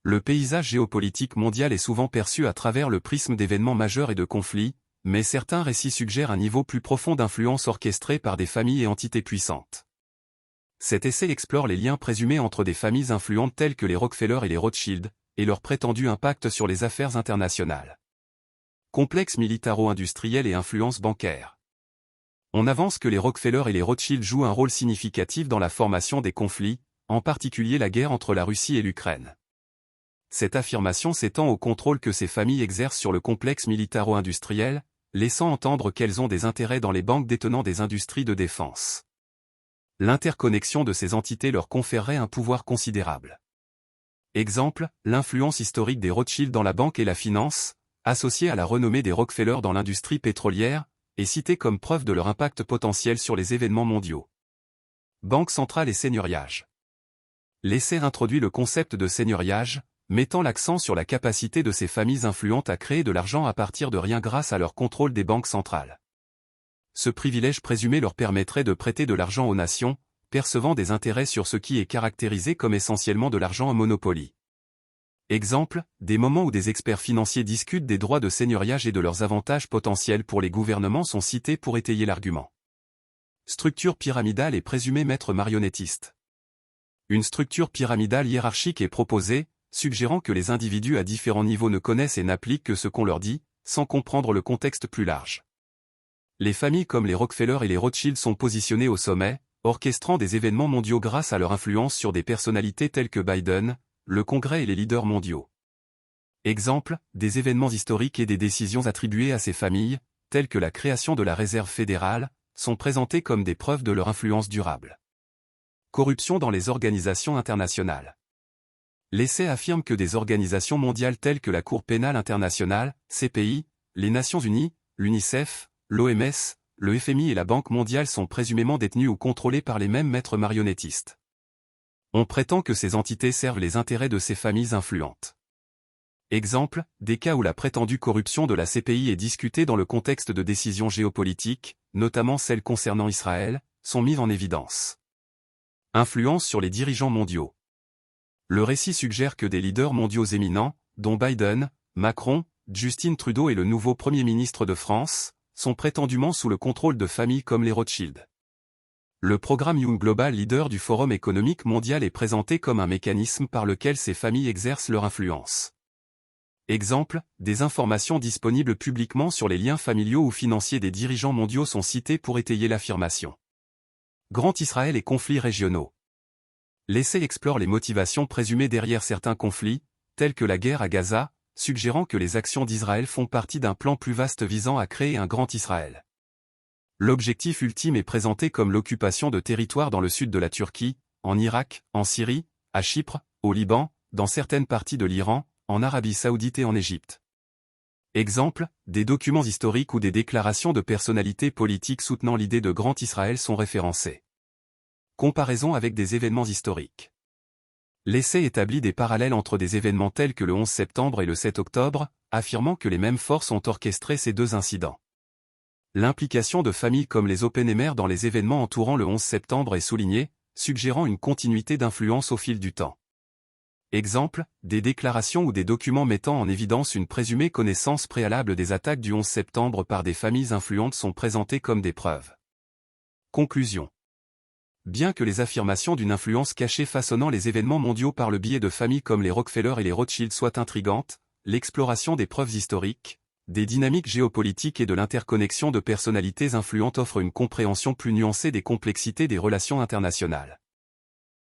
Le paysage géopolitique mondial est souvent perçu à travers le prisme d'événements majeurs et de conflits, mais certains récits suggèrent un niveau plus profond d'influence orchestrée par des familles et entités puissantes. Cet essai explore les liens présumés entre des familles influentes telles que les Rockefeller et les Rothschild, et leur prétendu impact sur les affaires internationales. Complexe militaro-industriel et influence bancaire. On avance que les Rockefeller et les Rothschild jouent un rôle significatif dans la formation des conflits, en particulier la guerre entre la Russie et l'Ukraine. Cette affirmation s'étend au contrôle que ces familles exercent sur le complexe militaro-industriel, laissant entendre qu'elles ont des intérêts dans les banques détenant des industries de défense. L'interconnexion de ces entités leur conférerait un pouvoir considérable. Exemple, l'influence historique des Rothschild dans la banque et la finance, associée à la renommée des Rockefeller dans l'industrie pétrolière, est citée comme preuve de leur impact potentiel sur les événements mondiaux. Banque centrale et seigneuriage. L'essai introduit le concept de seigneuriage, mettant l'accent sur la capacité de ces familles influentes à créer de l'argent à partir de rien grâce à leur contrôle des banques centrales. Ce privilège présumé leur permettrait de prêter de l'argent aux nations, percevant des intérêts sur ce qui est caractérisé comme essentiellement de l'argent en monopoly. Exemple, des moments où des experts financiers discutent des droits de seigneuriage et de leurs avantages potentiels pour les gouvernements sont cités pour étayer l'argument. Structure pyramidale et présumé maître marionnettiste. Une structure pyramidale hiérarchique est proposée, suggérant que les individus à différents niveaux ne connaissent et n'appliquent que ce qu'on leur dit, sans comprendre le contexte plus large. Les familles comme les Rockefeller et les Rothschild sont positionnées au sommet, orchestrant des événements mondiaux grâce à leur influence sur des personnalités telles que Biden, le Congrès et les leaders mondiaux. Exemple, des événements historiques et des décisions attribuées à ces familles, telles que la création de la Réserve fédérale, sont présentés comme des preuves de leur influence durable. Corruption dans les organisations internationales. L'essai affirme que des organisations mondiales telles que la Cour pénale internationale, CPI, les Nations Unies, l'UNICEF, l'OMS, le FMI et la Banque mondiale sont présumément détenues ou contrôlées par les mêmes maîtres marionnettistes. On prétend que ces entités servent les intérêts de ces familles influentes. Exemple, des cas où la prétendue corruption de la CPI est discutée dans le contexte de décisions géopolitiques, notamment celles concernant Israël, sont mis en évidence. Influence sur les dirigeants mondiaux. Le récit suggère que des leaders mondiaux éminents, dont Biden, Macron, Justin Trudeau et le nouveau Premier ministre de France, sont prétendument sous le contrôle de familles comme les Rothschild. Le programme Young Global Leader du Forum économique mondial est présenté comme un mécanisme par lequel ces familles exercent leur influence. Exemple, des informations disponibles publiquement sur les liens familiaux ou financiers des dirigeants mondiaux sont citées pour étayer l'affirmation. Grand Israël et conflits régionaux. L'essai explore les motivations présumées derrière certains conflits, tels que la guerre à Gaza, suggérant que les actions d'Israël font partie d'un plan plus vaste visant à créer un grand Israël. L'objectif ultime est présenté comme l'occupation de territoires dans le sud de la Turquie, en Irak, en Syrie, à Chypre, au Liban, dans certaines parties de l'Iran, en Arabie Saoudite et en Égypte. Exemple, des documents historiques ou des déclarations de personnalités politiques soutenant l'idée de grand Israël sont référencés. Comparaison avec des événements historiques. L'essai établit des parallèles entre des événements tels que le 11 septembre et le 7 octobre, affirmant que les mêmes forces ont orchestré ces deux incidents. L'implication de familles comme les Oppenheimer dans les événements entourant le 11 septembre est soulignée, suggérant une continuité d'influence au fil du temps. Exemple, des déclarations ou des documents mettant en évidence une présumée connaissance préalable des attaques du 11 septembre par des familles influentes sont présentés comme des preuves. Conclusion. Bien que les affirmations d'une influence cachée façonnant les événements mondiaux par le biais de familles comme les Rockefeller et les Rothschild soient intrigantes, l'exploration des preuves historiques, des dynamiques géopolitiques et de l'interconnexion de personnalités influentes offre une compréhension plus nuancée des complexités des relations internationales.